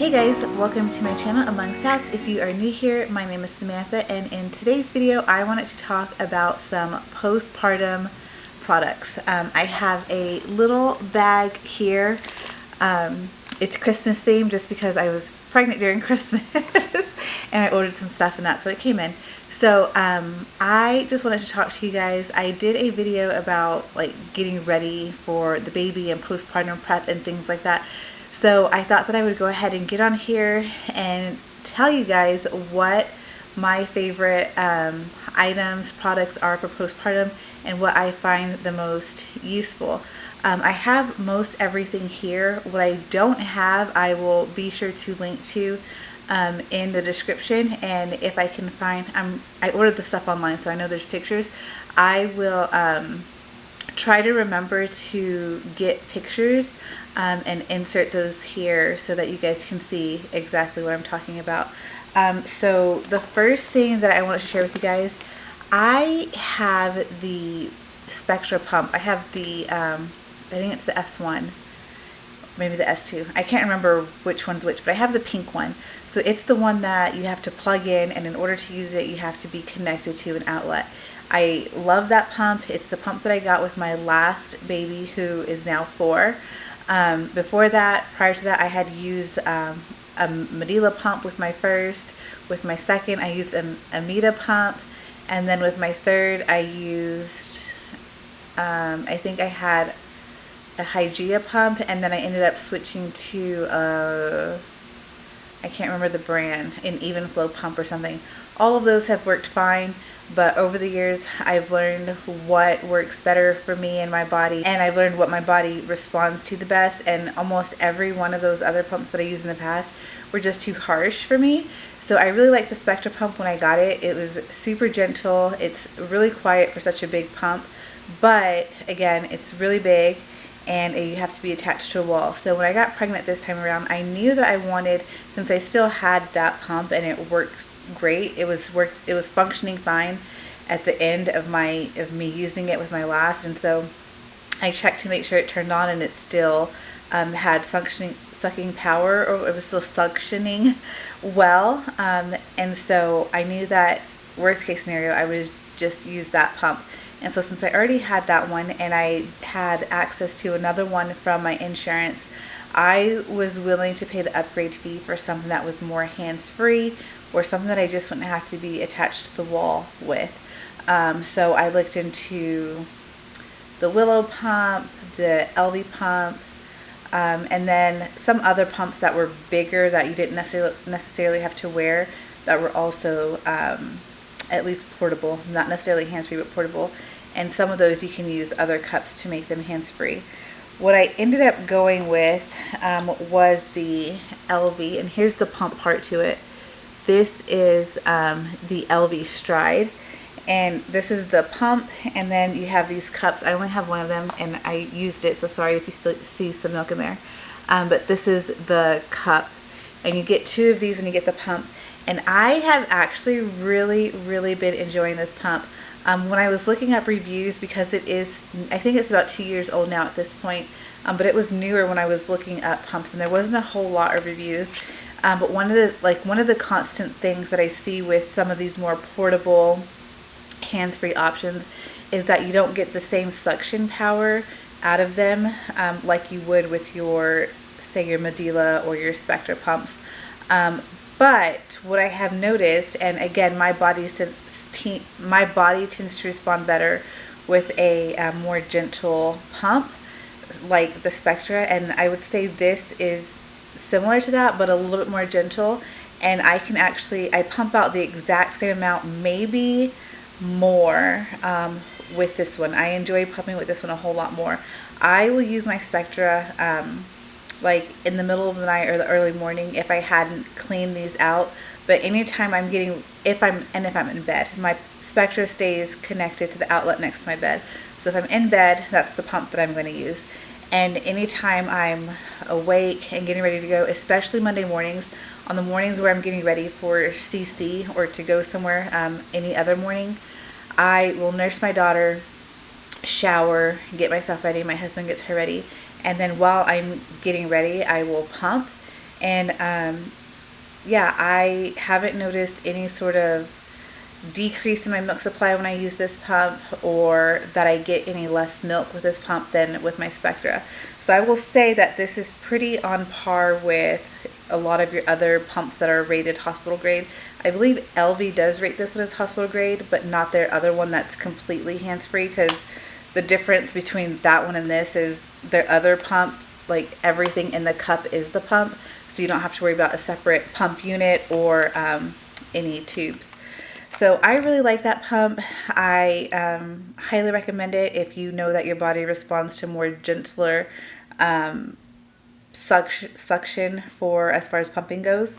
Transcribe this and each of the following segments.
Hey guys, welcome to my channel among.stouts. If you are new here, my name is Samantha, and in today's video I wanted to talk about some postpartum products. I have a little bag here. It's Christmas themed just because I was pregnant during Christmas and I ordered some stuff and that's what it came in. So I just wanted to talk to you guys. I did a video about like getting ready for the baby and postpartum prep and things like that. So I thought that I would go ahead and get on here and tell you guys what my favorite items, products are for postpartum and what I find the most useful. I have most everything here. What I don't have, I will be sure to link to in the description, and if I can find, I ordered the stuff online so I know there's pictures. I will try to remember to get pictures and insert those here so that you guys can see exactly what I'm talking about. So the first thing that I wanted to share with you guys, I have the Spectra pump. I have the I think it's the S1, maybe the S2. I can't remember which one's which, but I have the pink one. So it's the one that you have to plug in, and in order to use it you have to be connected to an outlet. I love that pump. It's the pump that I got with my last baby, who is now 4. Before that, prior to that, I had used a Medela pump with my first. With my second, I used a Amida pump, and then with my third, I used I think I had a Hygia pump, and then I ended up switching to I can't remember the brand, an Even Flow pump or something. All of those have worked fine, but over the years I've learned what works better for me and my body, and I've learned what my body responds to the best, and almost every one of those other pumps that I used in the past were just too harsh for me. So I really liked the Spectra pump when I got it. It was super gentle. It's really quiet for such a big pump, but again, it's really big and you have to be attached to a wall. So when I got pregnant this time around, I knew that I wanted, since I still had that pump and it worked great, it was functioning fine at the end of me using it with my last, and so I checked to make sure it turned on and it still had sucking power, or it was still suctioning well, and so I knew that worst case scenario I would just use that pump. And so since I already had that one and I had access to another one from my insurance, I was willing to pay the upgrade fee for something that was more hands-free, or something that I just wouldn't have to be attached to the wall with. So I looked into the Willow pump, the Elvie pump, and then some other pumps that were bigger that you didn't necessarily have to wear, that were also at least portable, not necessarily hands-free but portable, and some of those you can use other cups to make them hands-free. What I ended up going with was the Elvie, and here's the pump part to it. This is the Elvie Stride, and this is the pump, and then you have these cups. I only have one of them and I used it, so sorry if you still see some milk in there, but this is the cup, and you get 2 of these when you get the pump. And I have actually really been enjoying this pump. When I was looking up reviews, because it is, I think it's about 2 years old now at this point, but it was newer when I was looking up pumps, and there wasn't a whole lot of reviews. But one of the constant things that I see with some of these more portable hands-free options is that you don't get the same suction power out of them like you would with your, say, your Medela or your Spectra pumps. But what I have noticed, and again, my body tends to respond better with a more gentle pump like the Spectra, and I would say this is similar to that but a little bit more gentle, and I pump out the exact same amount, maybe more, with this one. I enjoy pumping with this one a whole lot more. I will use my Spectra like in the middle of the night or the early morning if I hadn't cleaned these out, but anytime if I'm in bed, my Spectra stays connected to the outlet next to my bed. So if I'm in bed, that's the pump that I'm going to use. And anytime I'm awake and getting ready to go, especially Monday mornings, on the mornings where I'm getting ready for CC or to go somewhere, any other morning, I will nurse my daughter, shower, get myself ready, my husband gets her ready, and then while I'm getting ready I will pump, And yeah, I haven't noticed any sort of decrease in my milk supply when I use this pump, or that I get any less milk with this pump than with my Spectra. So I will say that this is pretty on par with a lot of your other pumps that are rated hospital grade. I believe Elvie does rate this one as hospital grade, but not their other one that's completely hands-free, because the difference between that one and this is their other pump, like everything in the cup is the pump, so you don't have to worry about a separate pump unit or any tubes. So I really like that pump. I highly recommend it if you know that your body responds to more gentler suction for as far as pumping goes.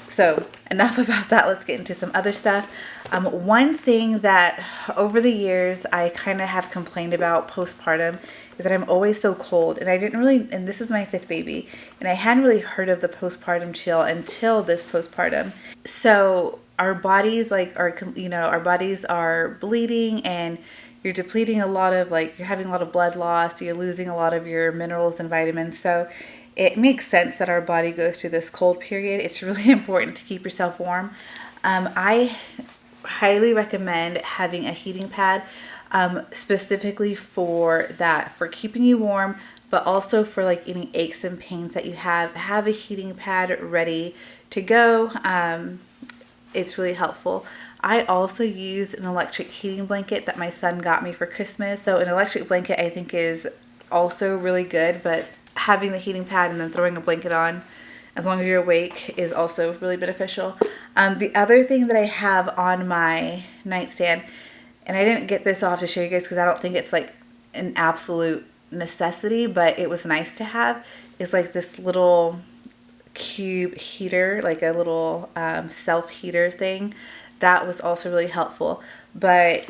So enough about that. Let's get into some other stuff. One thing that over the years I kind of have complained about postpartum is that I'm always so cold, and I didn't really, and this is my 5th baby, and I hadn't really heard of the postpartum chill until this postpartum. So our bodies our bodies are bleeding, and you're depleting a lot of, you're having a lot of blood loss, you're losing a lot of your minerals and vitamins. So it makes sense that our body goes through this cold period. It's really important to keep yourself warm. I highly recommend having a heating pad, specifically for that, for keeping you warm, but also for any aches and pains that you have a heating pad ready to go. It's really helpful. I also use an electric heating blanket that my son got me for Christmas. So an electric blanket I think is also really good, but having the heating pad and then throwing a blanket on as long as you're awake is also really beneficial. The other thing that I have on my nightstand, and I didn't get this off to show you guys because I don't think it's an absolute necessity, but it was nice to have, is this little cube heater, a little self heater thing. That was also really helpful. But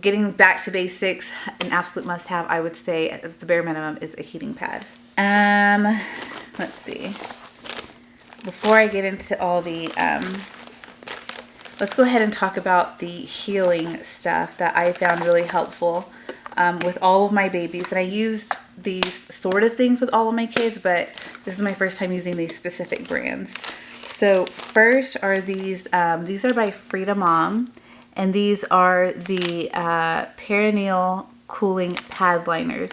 getting back to basics, an absolute must have, I would say, at the bare minimum, is a heating pad. Let's see. Before I get into all the, let's go ahead and talk about the healing stuff that I found really helpful with all of my babies. And I used these sort of things with all of my kids, but this is my first time using these specific brands. So first are these are by Frida Mom, and these are the perineal cooling pad liners.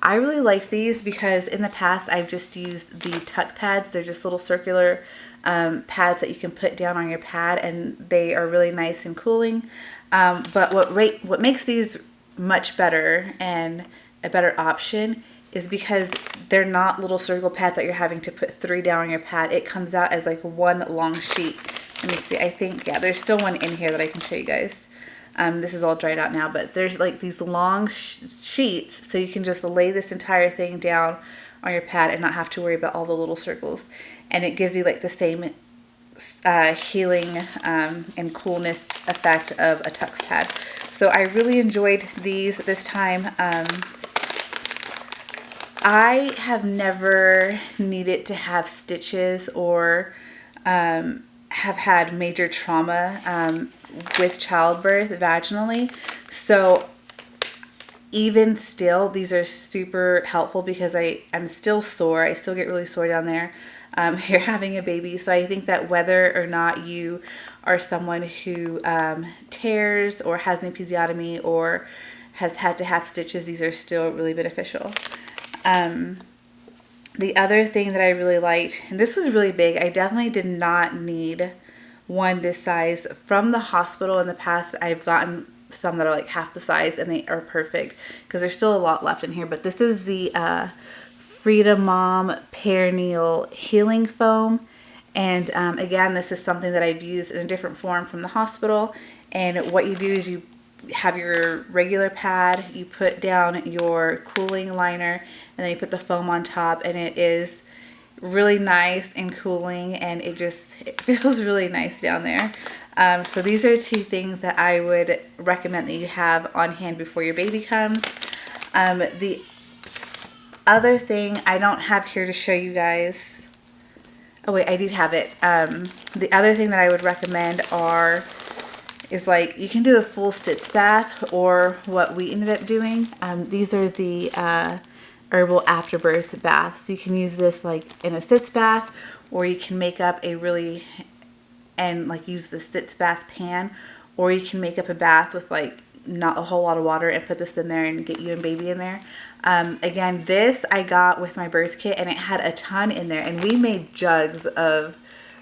I really like these because in the past I've just used the tuck pads. They're just little circular pads that you can put down on your pad, and they are really nice and cooling. But what makes these much better and a better option is because they're not little circle pads that you're having to put 3 down on your pad. It comes out as one long sheet. Let me see. I think, yeah, there's still one in here that I can show you guys. This is all dried out now, but there's these long sheets, so you can just lay this entire thing down on your pad and not have to worry about all the little circles. And it gives you the same healing and coolness effect of a tux pad. So I really enjoyed these this time. I have never needed to have stitches or have had major trauma with childbirth vaginally. So even still, these are super helpful because I'm still sore. I still get really sore down there. You're having a baby. So I think that whether or not you are someone who tears or has an episiotomy or has had to have stitches, these are still really beneficial. The other thing that I really liked, and this was really big, I definitely did not need one this size. From the hospital in the past, I've gotten some that are half the size, and they are perfect because there's still a lot left in here. But this is the Frida Mom Perineal Healing Foam. And again, this is something that I've used in a different form from the hospital. And what you do is you have your regular pad, you put down your cooling liner, and then you put the foam on top, and it is really nice and cooling, and it feels really nice down there. So these are 2 things that I would recommend that you have on hand before your baby comes. The other thing I don't have here to show you guys, oh wait, I do have it. The other thing that I would recommend is you can do a full sitz bath, or what we ended up doing. These are the herbal afterbirth bath. So you can use this like in a sitz bath, or you can make up a really, and like use the sitz bath pan, or you can make up a bath with like not a whole lot of water and put this in there and get you and baby in there. Again, this I got with my birth kit, and it had a ton in there, and we made jugs of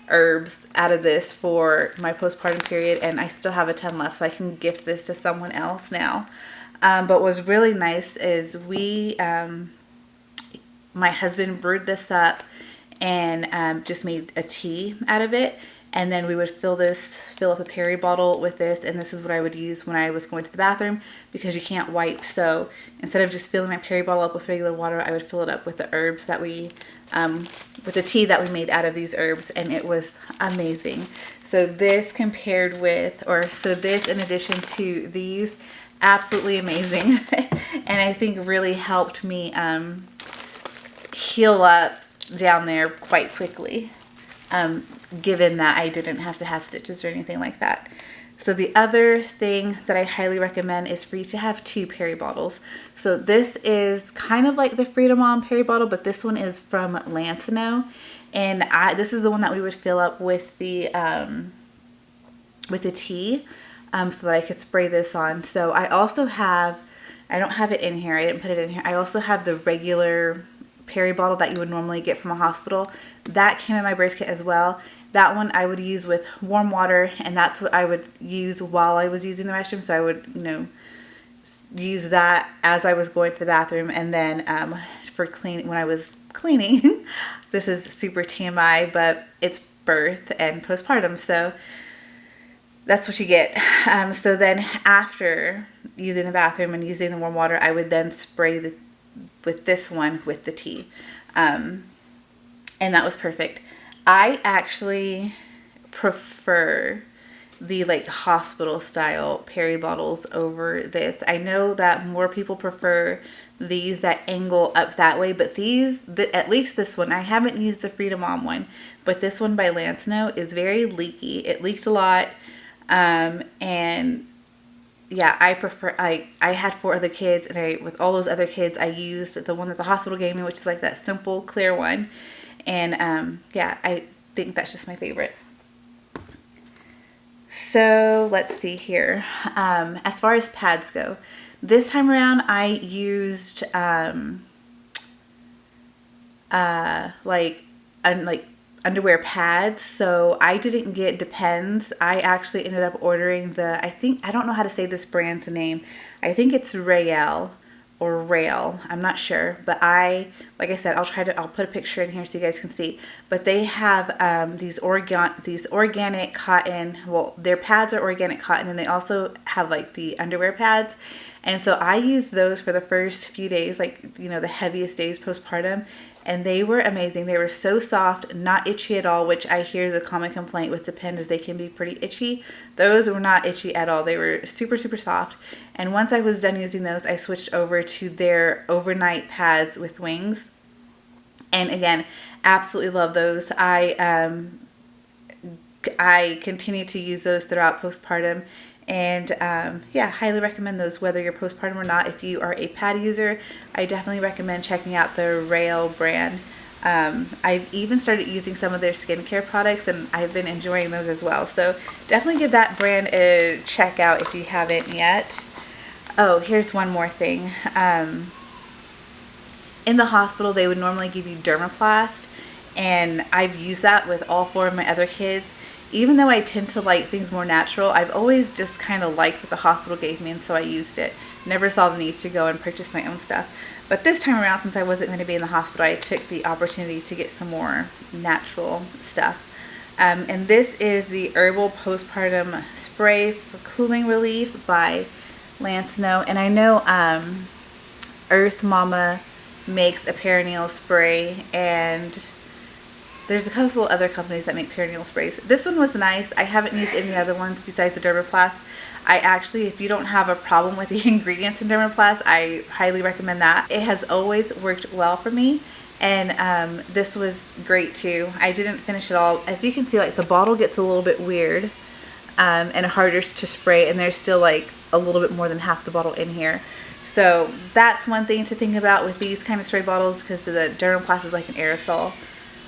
herbs out of this for my postpartum period, and I still have a ton left, so I can gift this to someone else now. But what's really nice is my husband brewed this up and just made a tea out of it. And then we would fill up a peri bottle with this, and this is what I would use when I was going to the bathroom, because you can't wipe. So instead of just filling my peri bottle up with regular water, I would fill it up with the herbs that we, with the tea that we made out of these herbs, and it was amazing. So this compared with, so this in addition to these, absolutely amazing. And I think really helped me heal up down there quite quickly. Given that I didn't have to have stitches or anything like that. So the other thing that I highly recommend is for you to have 2 peri bottles. So this is kind of like the Frida Mom peri bottle, but this one is from Lansinoh, and this is the one that we would fill up with the tea, so that I could spray this on. So I also have, I don't have it in here, I didn't put it in here, I also have the regular peri bottle that you would normally get from a hospital. That came in my birth kit as well. That one I would use with warm water, and that's what I would use while I was using the restroom. So I would, use that as I was going to the bathroom, and then for cleaning, when I was cleaning, this is super TMI, but it's birth and postpartum, so that's what you get. So then after using the bathroom and using the warm water, I would then spray with this one with the tea, and that was perfect. I actually prefer the like hospital style peri bottles over this. I know that more people prefer these that angle up that way, but these, at least this one, I haven't used the Frida Mom one, but this one by Lansinoh is very leaky. It leaked a lot, and yeah, I prefer, I had 4 other kids, and with all those other kids, I used the one that the hospital gave me, which is like that simple clear one. And yeah, I think that's just my favorite. So let's see here. As far as pads go, this time around I used like underwear pads. So I didn't get Depends. I actually ended up ordering the, I don't know how to say this brand's name. I think it's Rael or Rael, I'm not sure, but like I said, I'll put a picture in here so you guys can see, but they have these organic cotton, well, their pads are organic cotton, and they also have like the underwear pads, and so I used those for the first few days, like, the heaviest days postpartum, and they were amazing. They were so soft, not itchy at all, which I hear the common complaint with Depend is they can be pretty itchy. Those were not itchy at all. They were super, super soft. And once I was done using those, I switched over to their overnight pads with wings. And again, absolutely love those. I continue to use those throughout postpartum. And yeah, highly recommend those whether you're postpartum or not. If you are a pad user, I definitely recommend checking out the Rael brand. I've even started using some of their skincare products, and I've been enjoying those as well. So definitely give that brand a check out if you haven't yet. Oh, here's one more thing. In the hospital, they would normally give you Dermaplast, and I've used that with all 4 of my other kids. Even though I tend to like things more natural, I've always just kind of liked what the hospital gave me, and so I used it. Never saw the need to go and purchase my own stuff. But this time around, since I wasn't going to be in the hospital, I took the opportunity to get some more natural stuff. And this is the Herbal Postpartum Spray for Cooling Relief by Lansinoh. And I know Earth Mama makes a perineal spray, and there's a couple other companies that make perineal sprays. This one was nice. I haven't used any other ones besides the Dermaplast. I actually, if you don't have a problem with the ingredients in Dermaplast, I highly recommend that. It has always worked well for me, and this was great too. I didn't finish it all. As you can see, like the bottle gets a little bit weird and harder to spray, and there's still like a little bit more than half the bottle in here. So that's one thing to think about with these kind of spray bottles, because the dermoplast is like an aerosol.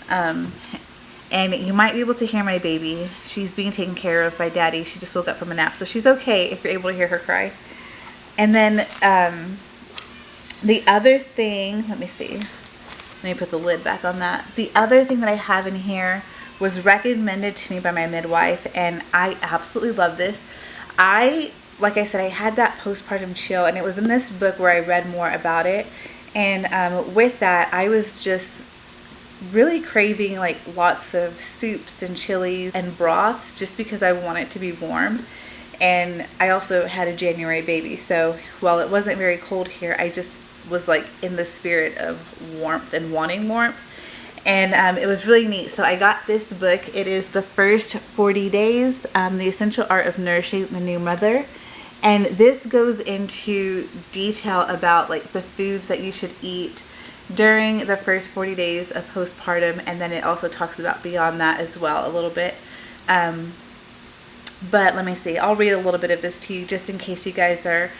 And you might be able to hear my baby. She's being taken care of by daddy. She just woke up from a nap, so she's okay if you're able to hear her cry. And then the other thing, let me see. Let me put the lid back on that. The other thing that I have in here was recommended to me by my midwife, and I absolutely love this. Like I said, I had that postpartum chill, and it was in this book where I read more about it. And with that, I was just really craving like lots of soups and chilies and broths, just because I want it to be warm. And I also had a January baby, so while it wasn't very cold here, I just was like in the spirit of warmth and wanting warmth. And it was really neat. So I got this book. It is The First 40 Days, The Essential Art of Nourishing the New Mother. And this goes into detail about like the foods that you should eat during the first 40 days of postpartum. And then it also talks about beyond that as well a little bit. But let me see. I'll read a little bit of this to you just in case you guys are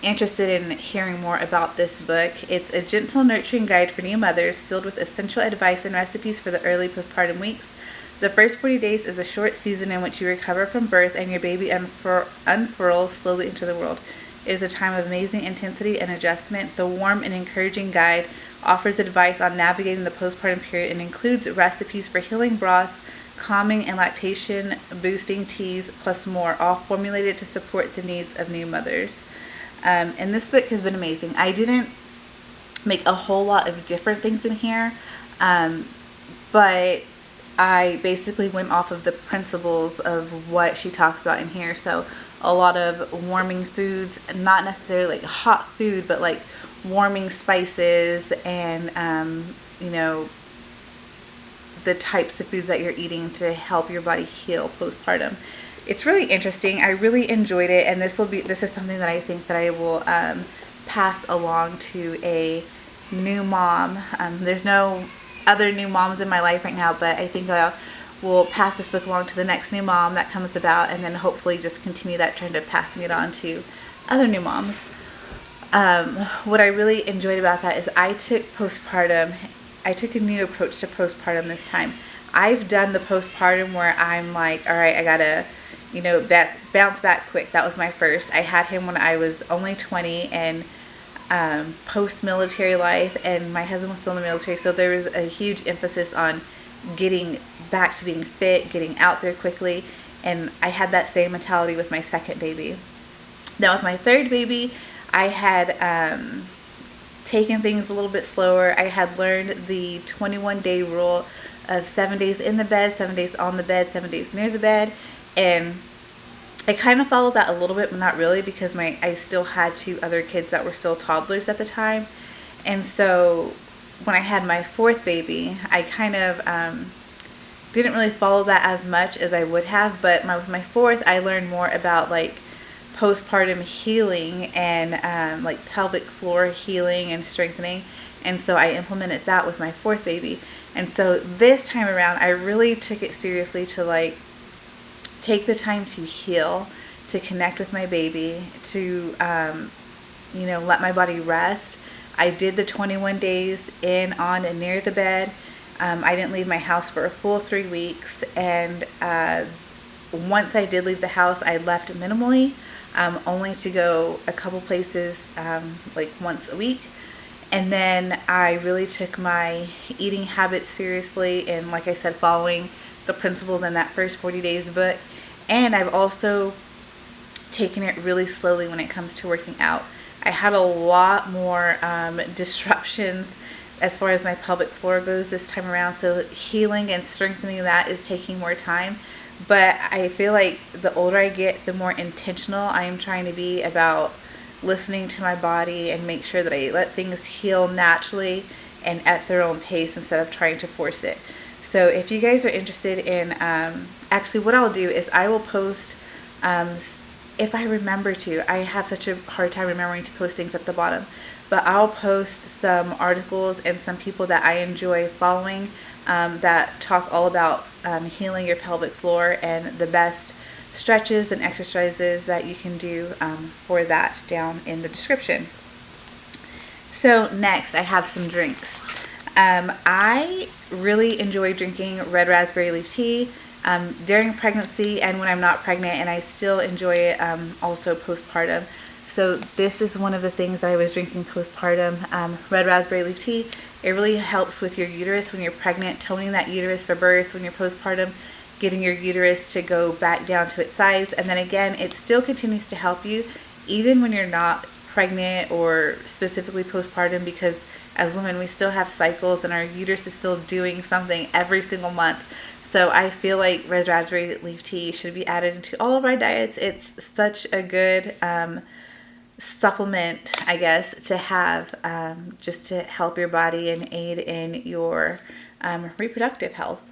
interested in hearing more about this book. It's a gentle, nurturing guide for new mothers filled with essential advice and recipes for the early postpartum weeks. The first 40 days is a short season in which you recover from birth and your baby unfurls slowly into the world. It is a time of amazing intensity and adjustment. The warm and encouraging guide offers advice on navigating the postpartum period and includes recipes for healing broths, calming and lactation boosting teas, plus more, all formulated to support the needs of new mothers. And this book has been amazing. I didn't make a whole lot of different things in here, but I basically went off of the principles of what she talks about in here. So a lot of warming foods, not necessarily like hot food, but like warming spices and, you know, the types of foods that you're eating to help your body heal postpartum. It's really interesting. I really enjoyed it, and this is something that I think that I will pass along to a new mom. There's no other new moms in my life right now, but I think I will pass this book along to the next new mom that comes about, and then hopefully just continue that trend of passing it on to other new moms. What I really enjoyed about that is I took a new approach to postpartum this time. I've done the postpartum where I'm like, all right, I gotta, you know, bounce back quick. That was my first. I had him when I was only 20 and post-military life, and my husband was still in the military, so there was a huge emphasis on getting back to being fit, getting out there quickly, and I had that same mentality with my second baby. Now with my third baby, I had taken things a little bit slower. I had learned the 21-day rule of 7 days in the bed, 7 days on the bed, 7 days near the bed, and I kind of followed that a little bit, but not really, because I still had two other kids that were still toddlers at the time. And so when I had my fourth baby, I kind of didn't really follow that as much as I would have, but with my fourth, I learned more about like postpartum healing and like pelvic floor healing and strengthening, and so I implemented that with my fourth baby. And so this time around, I really took it seriously to like take the time to heal, to connect with my baby, to you know, let my body rest. I did the 21 days in, on, and near the bed. I didn't leave my house for a full 3 weeks, and once I did leave the house, I left minimally, only to go a couple places like once a week. And then I really took my eating habits seriously, and like I said, following the principles in that first 40 days book. And I've also taken it really slowly when it comes to working out. I had a lot more disruptions as far as my pelvic floor goes this time around, so healing and strengthening that is taking more time. But I feel like the older I get, the more intentional I am trying to be about listening to my body and make sure that I let things heal naturally and at their own pace instead of trying to force it. So if you guys are interested in, actually what I'll do is I will post, if I remember to, I have such a hard time remembering to post things at the bottom, but I'll post some articles and some people that I enjoy following that talk all about healing your pelvic floor and the best stretches and exercises that you can do for that down in the description. So next I have some drinks. I really enjoy drinking red raspberry leaf tea during pregnancy and when I'm not pregnant, and I still enjoy it also postpartum. So this is one of the things that I was drinking postpartum, red raspberry leaf tea. It really helps with your uterus when you're pregnant, toning that uterus for birth. When you're postpartum, getting your uterus to go back down to its size. And then again, it still continues to help you even when you're not pregnant or specifically postpartum, because as women we still have cycles and our uterus is still doing something every single month. So I feel like red raspberry leaf tea should be added into all of our diets. It's such a good supplement, I guess, to have just to help your body and aid in your reproductive health.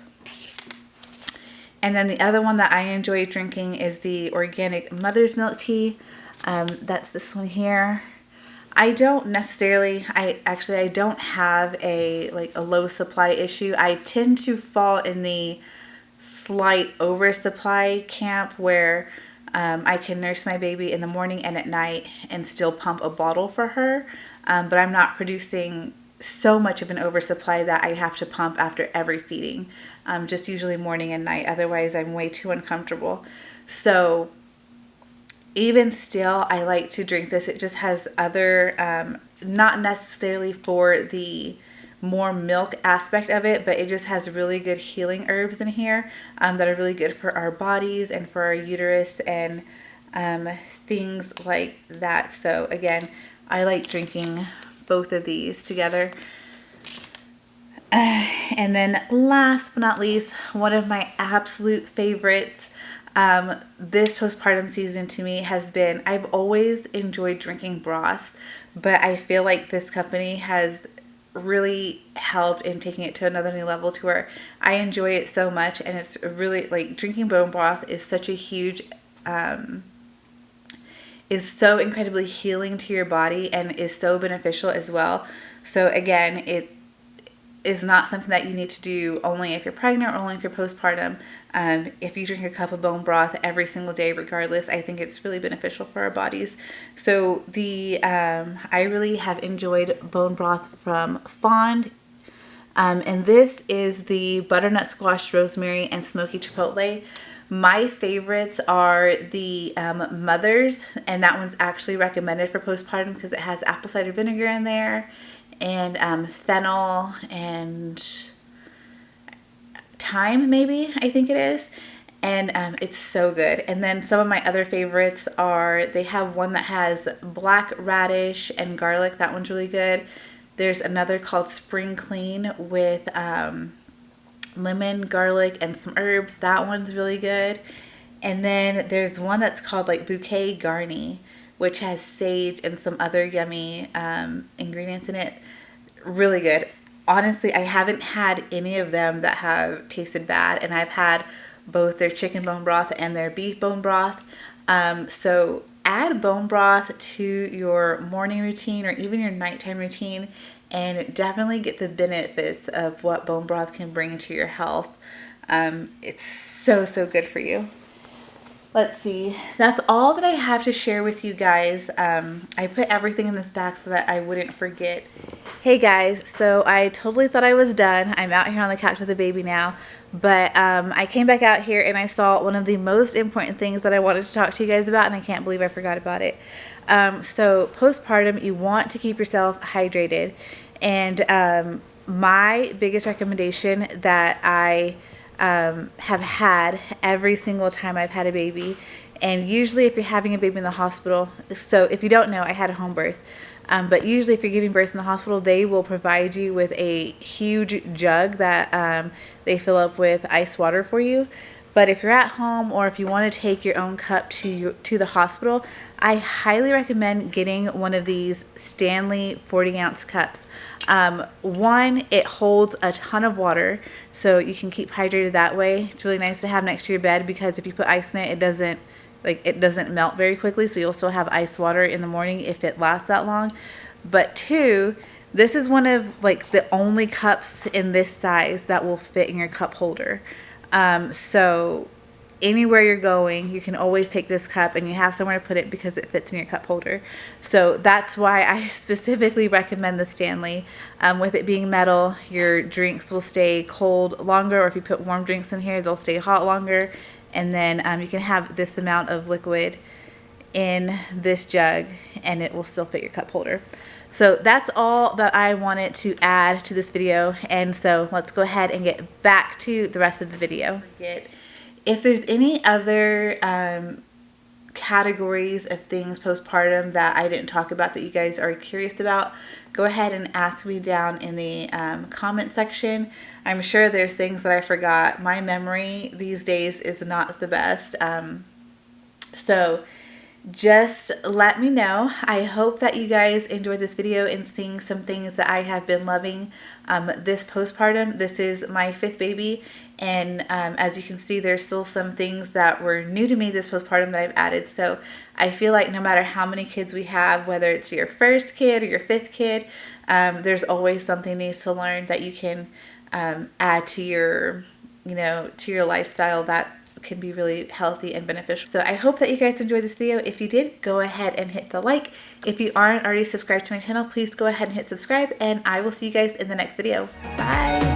And then the other one that I enjoy drinking is the organic mother's milk tea. That's this one here. I don't necessarily, I don't have a low supply issue. I tend to fall in the slight oversupply camp where I can nurse my baby in the morning and at night and still pump a bottle for her. But I'm not producing so much of an oversupply that I have to pump after every feeding. Just usually morning and night. Otherwise, I'm way too uncomfortable. So even still, I like to drink this. It just has other, not necessarily for the more milk aspect of it, but it just has really good healing herbs in here that are really good for our bodies and for our uterus and things like that. So again, I like drinking both of these together. And then last but not least, one of my absolute favorites this postpartum season to me has been, I've always enjoyed drinking broth, but I feel like this company has really helped in taking it to another new level to where I enjoy it so much. And it's really like drinking bone broth is such a huge is so incredibly healing to your body and is so beneficial as well. So again, it is not something that you need to do only if you're pregnant or only if you're postpartum. If you drink a cup of bone broth every single day regardless, I think it's really beneficial for our bodies. So I really have enjoyed bone broth from Fond. And this is the butternut squash, rosemary, and smoky chipotle. My favorites are the Mother's, and that one's actually recommended for postpartum because it has apple cider vinegar in there and fennel and thyme, maybe, I think it is. And it's so good. And then some of my other favorites are, they have one that has black radish and garlic. That one's really good. There's another called Spring Clean with lemon, garlic, and some herbs. That one's really good. And then there's one that's called like Bouquet Garni, which has sage and some other yummy ingredients in it. Really good. Honestly, I haven't had any of them that have tasted bad, and I've had both their chicken bone broth and their beef bone broth. So add bone broth to your morning routine or even your nighttime routine, and definitely get the benefits of what bone broth can bring to your health. It's so good for you. Let's see. That's all that I have to share with you guys. I put everything in this bag so that I wouldn't forget. Hey guys, so I totally thought I was done. I'm out here on the couch with the baby now, but I came back out here and I saw one of the most important things that I wanted to talk to you guys about, and I can't believe I forgot about it. So postpartum, you want to keep yourself hydrated, and my biggest recommendation that I have had every single time I've had a baby, and usually if you're having a baby in the hospital, so if you don't know, I had a home birth, but usually if you're giving birth in the hospital, they will provide you with a huge jug that they fill up with ice water for you. But if you're at home or if you want to take your own cup to the hospital, I highly recommend getting one of these Stanley 40-ounce cups. One, it holds a ton of water, so you can keep hydrated that way. It's really nice to have next to your bed because if you put ice in it, it doesn't melt very quickly, so you'll still have ice water in the morning if it lasts that long. But two, this is one of the only cups in this size that will fit in your cup holder. So anywhere you're going, you can always take this cup and you have somewhere to put it because it fits in your cup holder. So that's why I specifically recommend the Stanley. With it being metal, your drinks will stay cold longer, or if you put warm drinks in here, they'll stay hot longer. And then you can have this amount of liquid in this jug and it will still fit your cup holder. So that's all that I wanted to add to this video, and so let's go ahead and get back to the rest of the video. If there's any other categories of things postpartum that I didn't talk about that you guys are curious about, go ahead and ask me down in the comment section. I'm sure there's things that I forgot. My memory these days is not the best. So just let me know. I hope that you guys enjoyed this video and seeing some things that I have been loving this postpartum. This is my 5th baby, and as you can see, there's still some things that were new to me this postpartum that I've added. So I feel like no matter how many kids we have, whether it's your 1st kid or your 5th kid, there's always something new to learn that you can add to your, to your lifestyle that can be really healthy and beneficial. So I hope that you guys enjoyed this video. If you did, go ahead and hit the like. If you aren't already subscribed to my channel, please go ahead and hit subscribe, and I will see you guys in the next video. Bye!